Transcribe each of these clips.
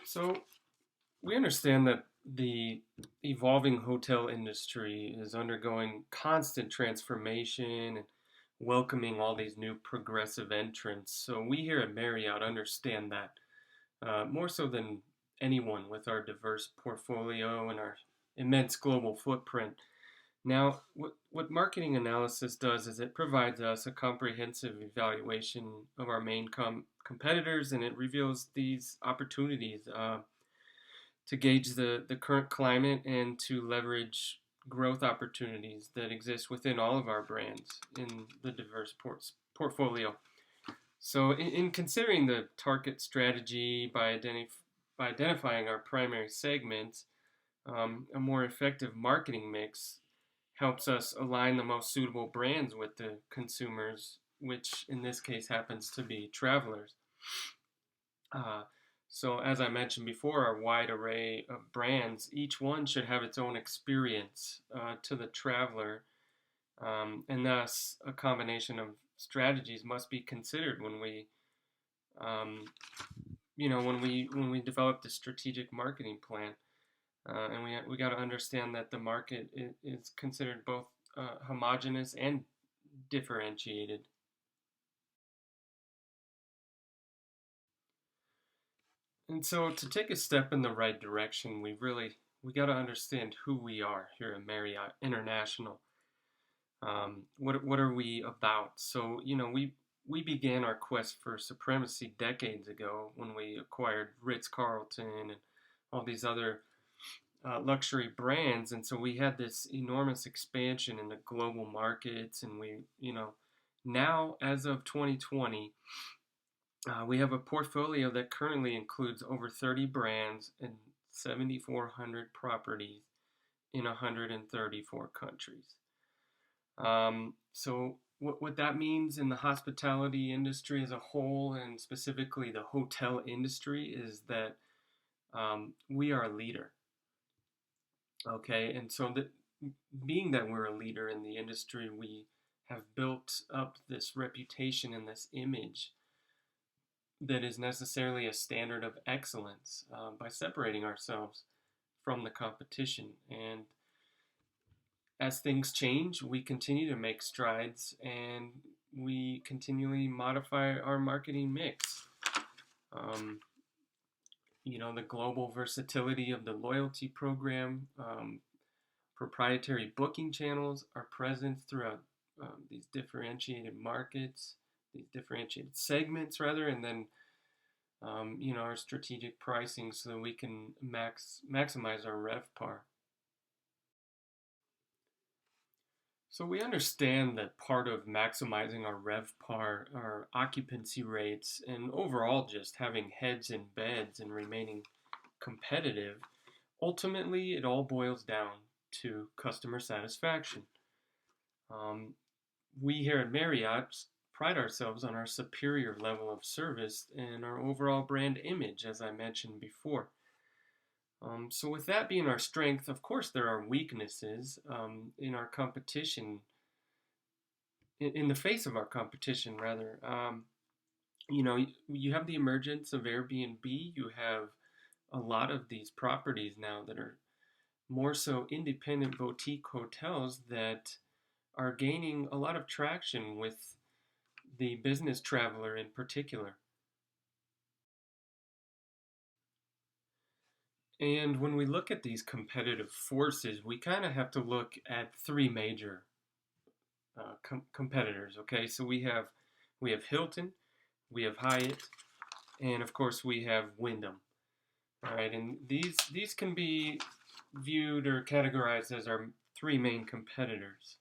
So we understand that the evolving hotel industry is undergoing constant transformation and welcoming all these new progressive entrants. So we here at Marriott understand that more so than anyone with our diverse portfolio and our immense global footprint. Now, what marketing analysis does is it provides us a comprehensive evaluation of our main competitors, and it reveals these opportunities to gauge the current climate and to leverage growth opportunities that exist within all of our brands in the diverse portfolio. So, in considering the target strategy by identifying our primary segments, a more effective marketing mix helps us align the most suitable brands with the consumers, which in this case happens to be travelers. Uh, so, as I mentioned before, our wide array of brands, each one should have its own experience to the traveler, and thus a combination of strategies must be considered um, when we develop the strategic marketing plan. And we got to understand that the market is considered both homogenous and differentiated. And so to take a step in the right direction, we got to understand who we are here at Marriott International. What are we about? So we began our quest for supremacy decades ago when we acquired Ritz Carlton and all these other luxury brands, and so we had this enormous expansion in the global markets, and now as of 2020, we have a portfolio that currently includes over 30 brands and 7,400 properties in 134 countries. So what that means in the hospitality industry as a whole, and specifically the hotel industry, is that we are a leader. Okay, and so being that we're a leader in the industry, we have built up this reputation and this image that is necessarily a standard of excellence by separating ourselves from the competition. And as things change, we continue to make strides and we continually modify our marketing mix. Um, the global versatility of the loyalty program, proprietary booking channels, our presence throughout these differentiated markets, these differentiated segments, rather, and then our strategic pricing so that we can maximize our RevPAR. So we understand that part of maximizing our RevPAR, our occupancy rates, and overall just having heads in beds and remaining competitive, ultimately it all boils down to customer satisfaction. Um, we here at Marriott pride ourselves on our superior level of service and our overall brand image, as I mentioned before. So, with that being our strength, of course, there are weaknesses in our competition, in the face of our competition, rather. You have the emergence of Airbnb, you have a lot of these properties now that are more so independent boutique hotels that are gaining a lot of traction with the business traveler in particular. And when we look at these competitive forces, we kind of have to look at three major competitors. Okay, so we have Hilton, we have Hyatt, and of course we have Wyndham. All right, and these can be viewed or categorized as our three main competitors.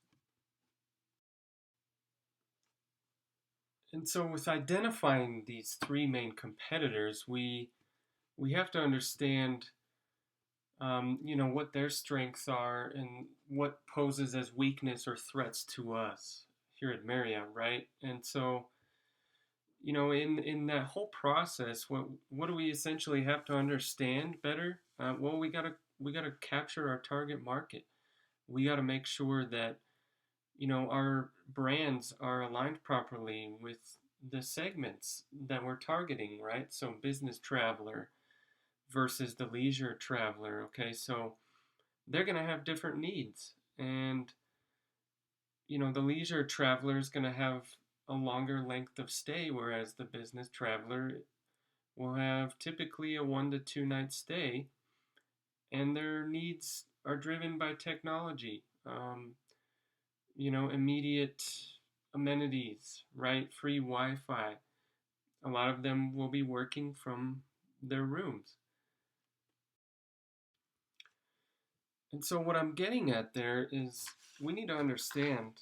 And so with identifying these three main competitors, we have to understand what their strengths are and what poses as weakness or threats to us here at Marriott, right? And so, in that whole process, what do we essentially have to understand better? Well, we gotta capture our target market. We gotta make sure that our brands are aligned properly with the segments that we're targeting, right? So business traveler, versus the leisure traveler. Okay, so they're going to have different needs. And, the leisure traveler is going to have a longer length of stay, whereas the business traveler will have typically a 1 to 2 night stay, and their needs are driven by technology. Immediate amenities, right? Free Wi Fi. A lot of them will be working from their rooms. And so, what I'm getting at there is we need to understand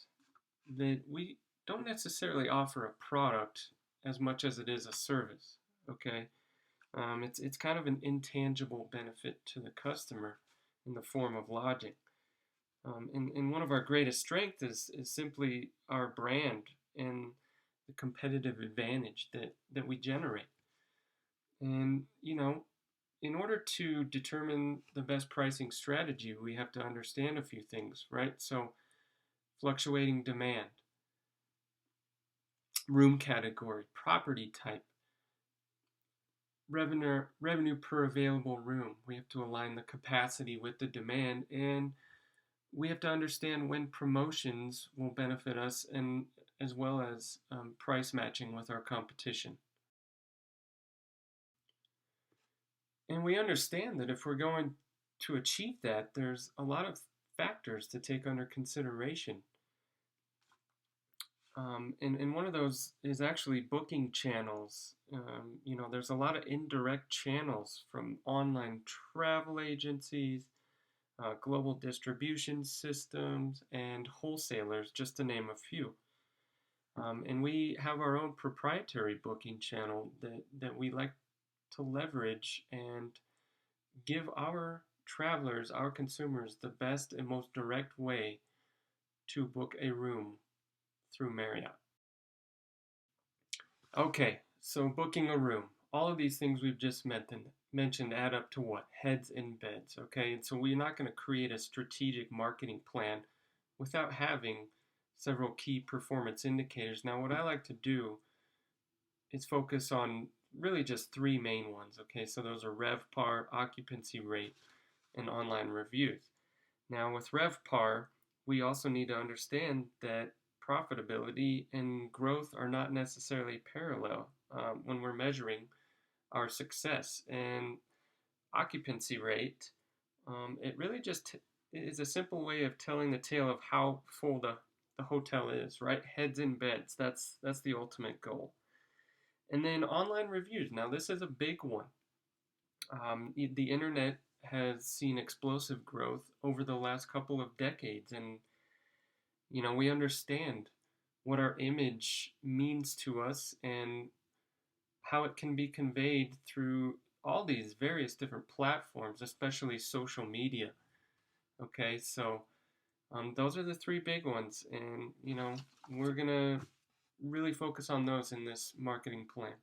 that we don't necessarily offer a product as much as it is a service. Okay, it's kind of an intangible benefit to the customer in the form of lodging. And one of our greatest strengths is simply our brand and the competitive advantage that we generate. And, in order to determine the best pricing strategy, we have to understand a few things, right? So, fluctuating demand, room category, property type, revenue per available room. We have to align the capacity with the demand, and we have to understand when promotions will benefit us, and as well as price matching with our competition. And we understand that if we're going to achieve that, there's a lot of factors to take under consideration. And one of those is actually booking channels. There's a lot of indirect channels from online travel agencies, global distribution systems, and wholesalers, just to name a few. And we have our own proprietary booking channel that we like to leverage and give our travelers, our consumers, the best and most direct way to book a room through Marriott. Okay, so booking a room. All of these things we've just mentioned add up to what? Heads and beds, okay? And so we're not going to create a strategic marketing plan without having several key performance indicators. Now, what I like to do is focus on really just three main ones, okay? So those are RevPAR, occupancy rate, and online reviews. Now, with RevPAR, we also need to understand that profitability and growth are not necessarily parallel when we're measuring our success. And occupancy rate, it really just is a simple way of telling the tale of how full the hotel is, right? Heads in beds, that's the ultimate goal. And then online reviews. Now, this is a big one. The internet has seen explosive growth over the last couple of decades, and we understand what our image means to us and how it can be conveyed through all these various different platforms, especially social media. Okay, so those are the three big ones, and we're gonna really focus on those in this marketing plan.